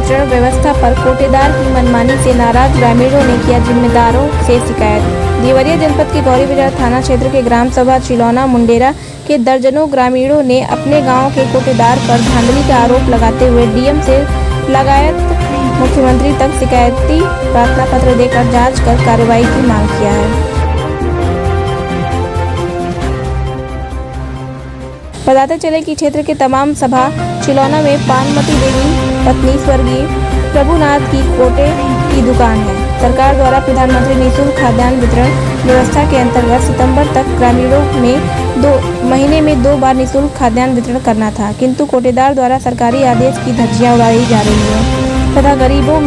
वितरण व्यवस्था पर कोटेदार की मनमानी से नाराज ग्रामीणों ने किया जिम्मेदारों से शिकायत। देवरिया जनपद के गौरी बाजार थाना क्षेत्र के ग्राम सभा चिलौना मुंडेरा के दर्जनों ग्रामीणों ने अपने गांव के कोटेदार पर धांधली का आरोप लगाते हुए डीएम से लगायत मुख्यमंत्री तक शिकायती प्रार्थना पत्र देकर जांच कर कार्रवाई की मांग किया है। बताते चले कि क्षेत्र के तमाम सभा चिलौना में पानमती देवी पत्नी स्वर्गीय प्रभुनाथ की कोटे की दुकान है। सरकार द्वारा प्रधानमंत्री निःशुल्क खाद्यान्न वितरण व्यवस्था के अंतर्गत सितंबर तक ग्रामीणों में 2 महीने में 2 बार निःशुल्क खाद्यान्न वितरण करना था, किंतु कोटेदार द्वारा सरकारी आदेश की धज्जियां उड़ाई जा रही है तथा गरीबों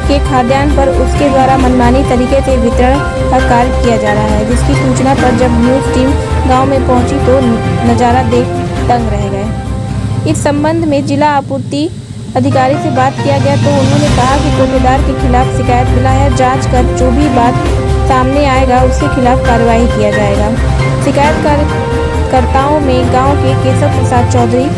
के खाद्यान्न पर उसके द्वारा मनमानी तरीके से वितरण का कार्य किया जा रहा है, जिसकी सूचना पर जब न्यूज टीम गाँव में पहुंची तो नजारा देख दंग रह गए। इस संबंध में जिला आपूर्ति अधिकारी से बात किया गया तो उन्होंने कहा कि कोटेदार के खिलाफ शिकायत मिला है, जांच कर जो भी बात सामने आएगा उसके खिलाफ कार्रवाई किया जाएगा। शिकायतकर्ताओं में गांव के केशव प्रसाद चौधरी,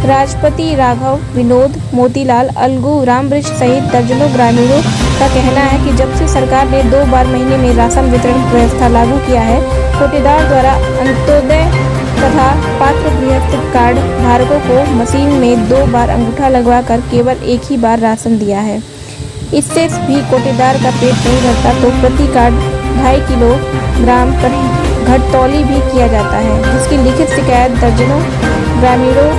राजपति राघव, विनोद, मोतीलाल, अलगू, रामवृक्ष सहित दर्जनों ग्रामीणों का कहना है कि जब से सरकार ने 2 बार महीने में राशन वितरण व्यवस्था लागू किया है, कोटेदार द्वारा अंत्योदय तथा पात्र गृहस्थ कार्ड धारकों को मशीन में 2 बार अंगूठा लगवाकर केवल एक ही बार राशन दिया है। इससे भी कोटेदार का पेट नहीं भरता तो प्रति कार्ड 2.5 किलोग्राम घटतौली भी किया जाता है, जिसकी लिखित शिकायत दर्जनों ग्रामीणों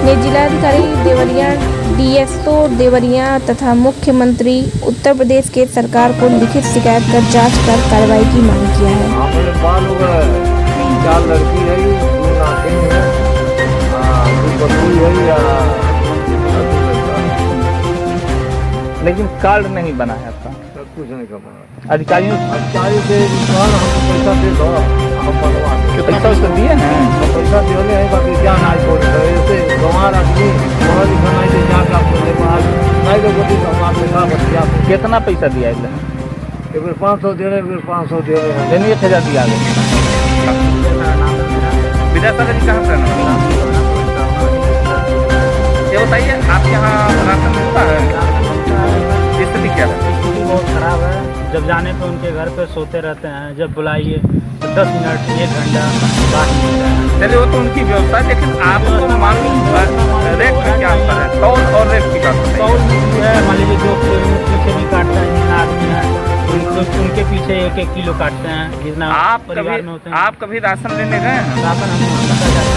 ने जिलाधिकारी देवरिया, डीएसओ देवरिया तथा मुख्यमंत्री उत्तर प्रदेश के सरकार को लिखित शिकायत कर जांच कर कार्रवाई की मांग किया है। 4 लड़की है, 2 नातिन है, 2 बतूई है या लेकिन कार्ड नहीं बना है आपका? कुछ नहीं का बना। अधिकारी से हमको पैसा दे दो, हम बनवा दें। पैसा उसको दिए हैं? पैसा दिए हैं, बाकी क्या नाच बोल रहे हैं ऐसे गंवार आदमी पढ़ा लिखा नहीं दे जाके आपको ले आज नहीं लोगों को हमारे पैसा बतिया। कितना पैसा दिया है? एक बार 500 दे रहे हैं, 500 दे रहे हैं, यानी 1000 दिया गया। विद्यासागर जी कहाँ से रहने वाले? ये बताइए आपके यहाँ राशन मिलता है? स्थिति क्या है? स्थिति बहुत खराब है। जब जाने पे उनके घर पे सोते रहते हैं, जब बुलाइए तो 10 मिनट 1 घंटा बात मिलता है। चलिए वो तो उनकी व्यवस्था है, लेकिन आपको मालूम रेट में क्या अंतर है? तौल और रेट की बात है। तौल है, मान लीजिए 2 किलोमीटर पीछे भी काटते हैं, जितना आदमी है उनके पीछे 1-1 किलो काटते हैं, जितना आप परिवार में होते हैं। आप कभी राशन लेने गए हैं? राशन हम जाता है।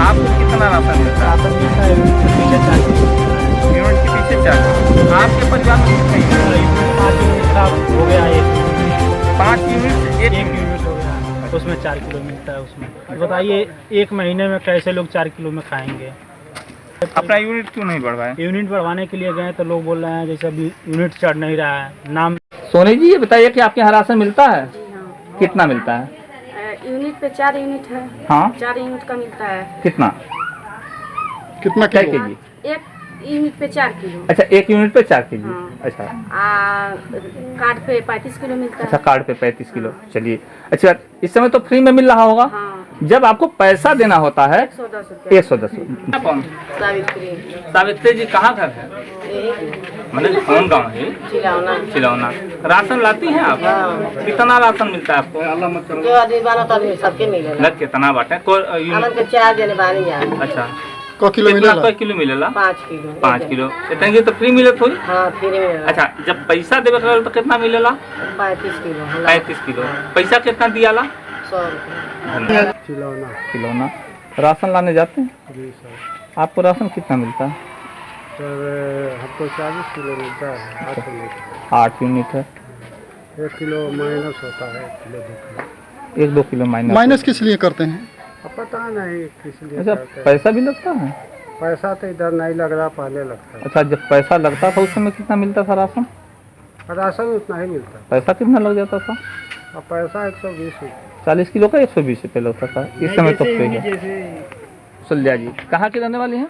आपको कितना राशन मिलता है? राशन मिलता है यूनिट के पीछे 4 किलो। यूनिट के पीछे 4। आपके परिवार में कितने यूनिट? 5 यूनिट का हो गया, 5 यूनिट 1 यूनिट हो गया, उसमें 4 किलो मिलता है। उसमें बताइए 1 महीने में कैसे लोग 4 किलो में खाएंगे? अपना यूनिट क्यों नहीं बढ़वाए? यूनिट बढ़वाने के लिए गए तो लोग बोल रहे हैं जैसे अभी यूनिट चढ़ नहीं रहा है। नाम सोनी जी, ये बताइए कि आपके यहाँ राशन मिलता है? हाँ। कितना मिलता है? यूनिट पे 4 यूनिट है। हाँ, 4 यूनिट का मिलता है। कितना कितना क्या केजी? 1 यूनिट पे 4 किलो। अच्छा, 1 यूनिट पे 4 केजी। हाँ। अच्छा, कार्ड पे 35 किलो मिलता है। अच्छा, कार्ड पे 35 किलो। चलिए, अच्छा, इस समय तो फ्री में मिल रहा होगा। हाँ। जब आपको पैसा देना होता है 110 रुपया। 110। सावित्री जी कहाँ घर है? मतलब कौन गाँव है? चिलौना। राशन लाती हैं आप? हाँ। कितना राशन मिलता है आपको? जो आदमी बना तो सबके मिलेगा। लग कितना बाटे? के 4 देने वाली है। अच्छा, को किलो मिलेगा? 5 किलो। 5 किलो। इतने तो फ्री मिले थोड़ी? हाँ, फ्री मिलेगा। अच्छा, जब पैसा देवे तो कितना मिलेला? 35 किलो। 35 किलो। पैसा कितना दियाला? 100 रुपया। चिलौना। राशन लाने जाते हैं? जी सर। आपको राशन कितना मिलता है? सर हमको 40 किलो मिलता है, 8 यूनिट। 8 यूनिट है। 1 किलो माइनस होता है, 1 किलो 2 किलो। 1-2 किलो माइनस किस लिए करते हैं? अब पता नहीं किस लिए अच्छा, करते हैं। पैसा भी लगता है? पैसा तो इधर नहीं लग रहा, पहले लगता है। अच्छा, जब पैसा लगता था उस समय कितना मिलता था राशन? राशन उतना ही मिलता है। पैसा कितना लग जाता था? अब पैसा 120 रुपये। 40 किलो का 120 रुपये लगता था। इस समय तो फ्री है। सुल्लिया जी कहाँ के रहने वाली हैं?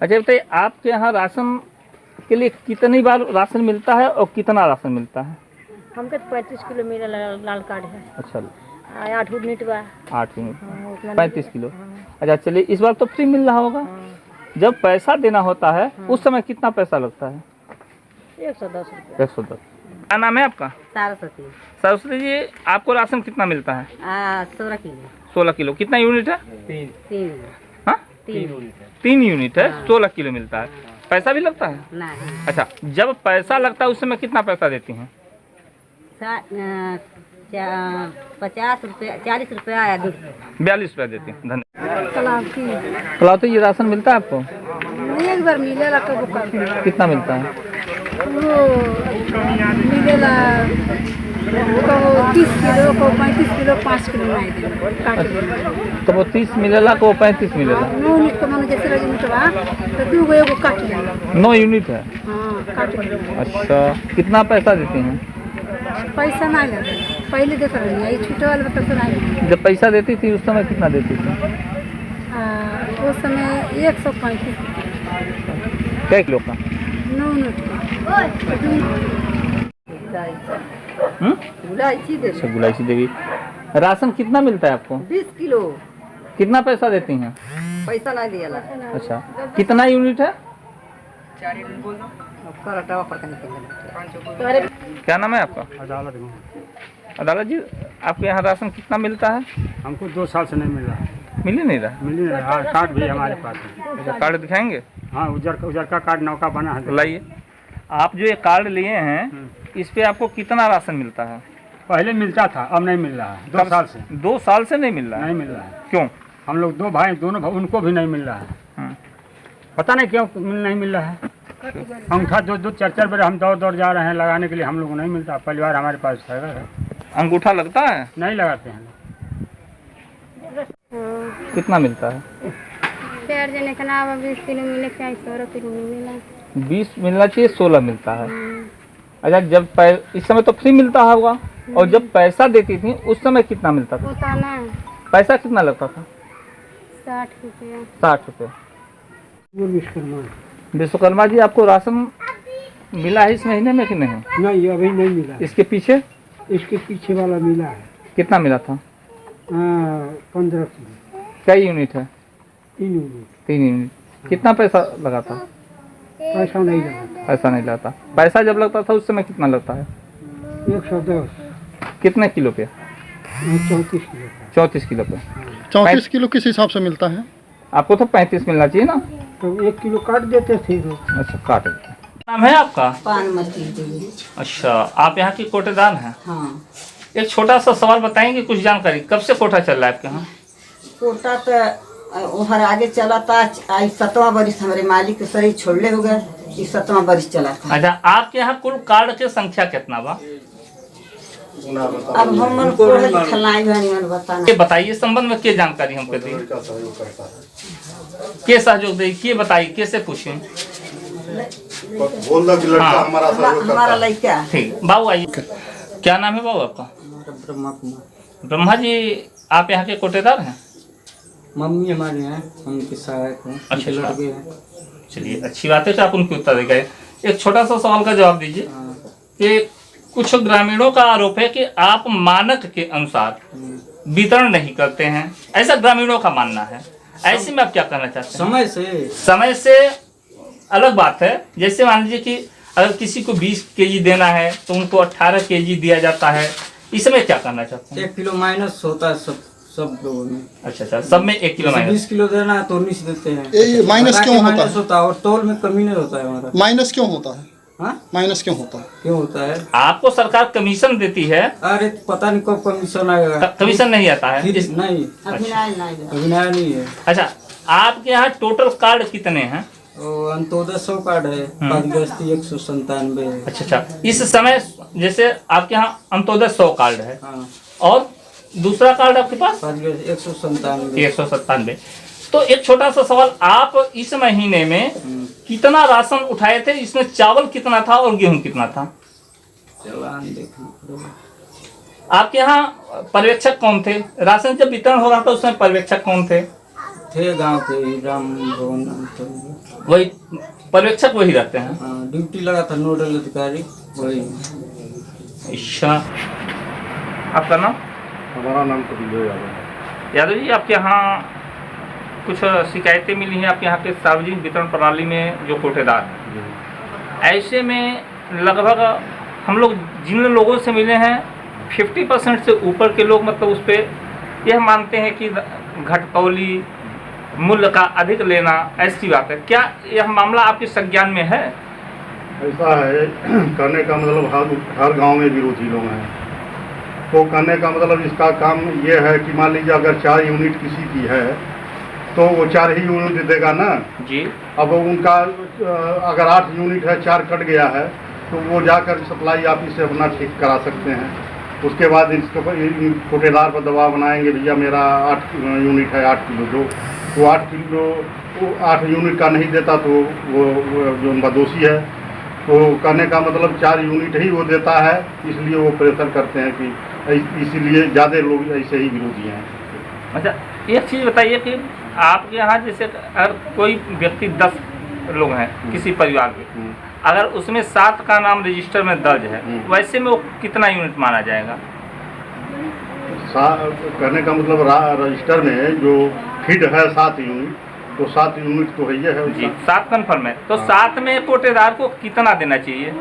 अच्छा, बताइए आपके यहाँ राशन के लिए कितनी बार राशन मिलता है और कितना राशन मिलता है? हमके 35 किलो मेरा लाल कार्ड है। अच्छा, 8 यूनिट बा। 8 यूनिट 35 किलो। अच्छा, चलिए, इस बार तो फ्री मिल रहा होगा। जब पैसा देना होता है उस समय कितना पैसा लगता है? 110 रुपये। 110। क्या नाम है आपका? सरस्वती। सरस्वती जी, आपको राशन कितना मिलता है? 16 किलो। 16 किलो। कितना यूनिट है? 3। हाँ, 3 यूनिट है। 16 किलो मिलता है। पैसा भी लगता है? नहीं। अच्छा, जब पैसा लगता है उस समय कितना पैसा देती हैं? 50 रुपये, 40 रुपये आया दूध। 42 रुपया देती हैं। धन्यवाद। कलावती कलावती जी, राशन मिलता है आपको? एक बार मिलेला कब कितना मिलता है? वो मिलेला कब 30 किलो, कब 35 किलो, 5 किलो नहीं दे काट। तो वो 30 मिलेला को 35 मिलेला? 9 यूनिट का मन जैसे यूनिट बा तो 2 गो एगो काट लेला। 9 यूनिट है। हाँ, काट लेला। अच्छा, कितना पैसा देती हैं? पैसा नहीं लगे, पहले देता रही छूटे वाले बता से नहीं। जब पैसा देती थी उस समय कितना देती थी? उस समय 135 क्या किलो का? 9 यूनिट अच्छा, गुलाइची देवी। राशन कितना मिलता है आपको? 20 किलो। कितना पैसा देती हैं? पैसा नहीं दिया। अच्छा, कितना यूनिट है? क्या नाम है आपका? अदालत में। अदालत जी, आपके यहाँ राशन कितना मिलता है? हमको 2 साल से नहीं मिल रहा। मिल ही नहीं रहा? मिल ही नहीं रहा। हाँ, कार्ड भी हमारे पास है। अच्छा, कार्ड दिखाएंगे? हाँ, उजर का कार्ड नौका बना है। लाइए। आप जो ये कार्ड लिए हैं इस पे आपको कितना राशन मिलता है? पहले मिलता था, अब नहीं मिल रहा है। 2 साल से 2 साल से नहीं मिल रहा है? नहीं मिल रहा है। क्यों? हम लोग 2 भाई, दोनों भाई, उनको भी नहीं मिल रहा है। हाँ। पता नहीं क्यों नहीं मिल रहा है। अंगूठा 2-2, 4-4 बार हम दौड़ जा रहे हैं लगाने के लिए, हम लोग को नहीं मिलता। परिवार हमारे पास है, अंगूठा लगता है? नहीं लगाते हैं। कितना मिलता है? 4 जने का नाम 20 किलो मिले, 16 किलो मिला। 20 मिलना चाहिए, 16 मिलता है। अच्छा, जब इस समय तो फ्री मिलता होगा, और जब पैसा देती थी उस समय कितना मिलता था? होता ना पैसा कितना लगता था? 60 रुपया। 60 रुपये। विश्वकर्मा। विश्वकर्मा जी, आपको राशन मिला है इस महीने में कि नहीं? नहीं, अभी नहीं मिला। इसके पीछे? इसके पीछे वाला मिला है। कितना मिला था? 15 किलो। कई यूनिट है? 3 यूनिट। 3 यूनिट। कितना पैसा लगा था? पैसा नहीं लगा। पैसा नहीं लगता। पैसा जब लगता था उस समय कितना लगता है? 110। कितने किलो पे? 34 किलो का। 34 किलो पे। 34 किलो किस हिसाब से मिलता है? आपको तो 35 मिलना चाहिए ना? तो 1 किलो काट देते थे लोग। अच्छा, काट देते। नाम है आपका? पानमती देवी। अच्छा, आप यहाँ की कोटेदार हैं? हाँ। एक छोटा सा सवाल बताएंगे, कुछ जानकारी। कब से कोटा चल रहा है आपके यहाँ? कोटा तो हर आगे चला था। आज 7वां बरिस हमारे मालिक के शरीर छोड़ले हो गए। इस 7वां बरिस चला था। अच्छा, आपके यहाँ कुल कार्ड के संख्या कितना बा? अब हम मन को खलाई भानी मन बताना। ये बताइए, संबंध में क्या जानकारी हमको दी, के सहयोग दे, के बताइए, कैसे पूछें? हाँ। हमारा लड़का। ठीक, बाबू आइए। क्या नाम है बाबू आपका? ब्रह्मा कुमार। ब्रह्मा जी, आप यहाँ के कोटेदार हैं? मम्मी हमारे हैं, उनके सहायक हैं। अच्छा, लड़के हैं। चलिए, अच्छी बात है कि आप उनके उत्तर दे गए। एक छोटा सा सवाल का जवाब दीजिए कि कुछ ग्रामीणों का आरोप है कि आप मानक के अनुसार वितरण नहीं करते हैं, ऐसा ग्रामीणों का मानना है। ऐसे में आप क्या कहना चाहते हैं? समय से अलग बात है। जैसे मान लीजिए कि अगर किसी को 20 केजी देना है तो उनको 18 केजी दिया जाता है। इसमें क्या करना चाहते हैं? 1 किलो माइनस होता है सब लोगों में। अच्छा, सब में 1 किलो माइनस। 20 किलो देना है तो 19 देते हैं। ये माइनस क्यों होता है? होता है और तौल में कमी नहीं होता है हमारा। माइनस क्यों होता है? हाँ, माइनस क्यों होता है? क्यों होता है? आपको सरकार कमीशन देती है। अरे पता नहीं कब कमीशन आएगा। कमीशन नहीं आता है? नहीं, अभिनय नहीं है। अच्छा, आपके यहाँ टोटल कार्ड कितने हैं? अंत्योदय 100 कार्ड है, गृहस्थी 197 है। अच्छा, इस समय जैसे आपके यहाँ अंत्योदय 100 कार्ड है। हाँ, और दूसरा कार्ड आपके पास? 197। 197। तो एक छोटा सा सवाल, आप इस महीने में कितना राशन उठाए थे? इसमें चावल कितना था और गेहूं कितना था? आपके यहाँ पर्यवेक्षक कौन थे? राशन जब वितरण हो रहा था उसमें पर्यवेक्षक कौन थे? गांव के राम भवन। वही पर्यवेक्षक वही रहते हैं? हाँ, ड्यूटी लगा था नोडल अधिकारी वही। अच्छा, आपका नाम? हमारा नाम तो विजय यादव है। यादव जी, आपके यहाँ कुछ शिकायतें मिली हैं आपके यहाँ के सार्वजनिक वितरण प्रणाली में जो कोटेदार हैं, ऐसे में लगभग हम लोग जिन लोगों से मिले हैं 50% से ऊपर के लोग मतलब उस पर यह मानते हैं कि घटतौली मूल्य का अधिक लेना ऐसी बात है। क्या यह मामला आपके संज्ञान में है? ऐसा है, करने का मतलब हर गांव में विरोधी लोग हैं। तो करने का मतलब इसका काम ये है कि मान लीजिए अगर 4 यूनिट किसी की है तो वो 4 ही यूनिट देगा ना जी। अब उनका अगर 8 यूनिट है, 4 कट गया है तो वो जाकर सप्लाई ऑफिस से अपना ठीक करा सकते हैं। उसके बाद इसके कोटेदार पर दबाव बनाएंगे, भैया मेरा 8 यूनिट है, 8 किलो दो। वो 8 यूनिट का नहीं देता तो वो जो उनका दोषी है। तो करने का मतलब 4 यूनिट ही वो देता है, इसलिए वो प्रेशर करते हैं कि इसीलिए ज़्यादा लोग ऐसे ही विरोधी हैं। अच्छा, एक चीज़ बताइए कि आपके यहाँ जैसे अगर कोई व्यक्ति 10 लोग हैं किसी परिवार में, अगर उसमें 7 का नाम रजिस्टर में दर्ज है, वैसे में वो कितना यूनिट माना जाएगा? करने का मतलब रजिस्टर में जो फीड है 7 यूनिट, तो 7 यूनिट तो है जी, 7 कन्फर्म है। तो 7 में कोटेदार को कितना देना चाहिए?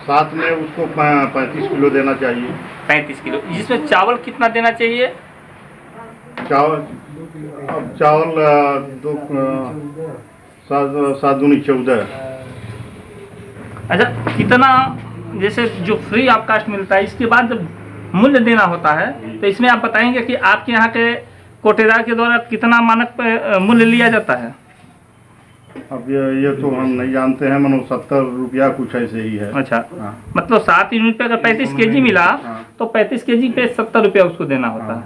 7 में उसको 35 किलो देना चाहिए। 35 किलो। जिसमें चावल कितना देना चाहिए? चावल 7 दूनी 14। अच्छा, कितना जैसे जो फ्री ऑफ कास्ट मिलता है इसके बाद जब मूल्य देना होता है तो इसमें आप बताएंगे कि आपके यहाँ के कोटेदार के द्वारा कितना मानक पे मूल्य लिया जाता है? अब ये तो हम नहीं जानते हैं, मनो 70 रुपया कुछ ऐसे ही है। अच्छा, हाँ। मतलब 7 यूनिट पे अगर 35 केजी मिला तो 35 केजी पे 70 रुपया उसको देना होता है।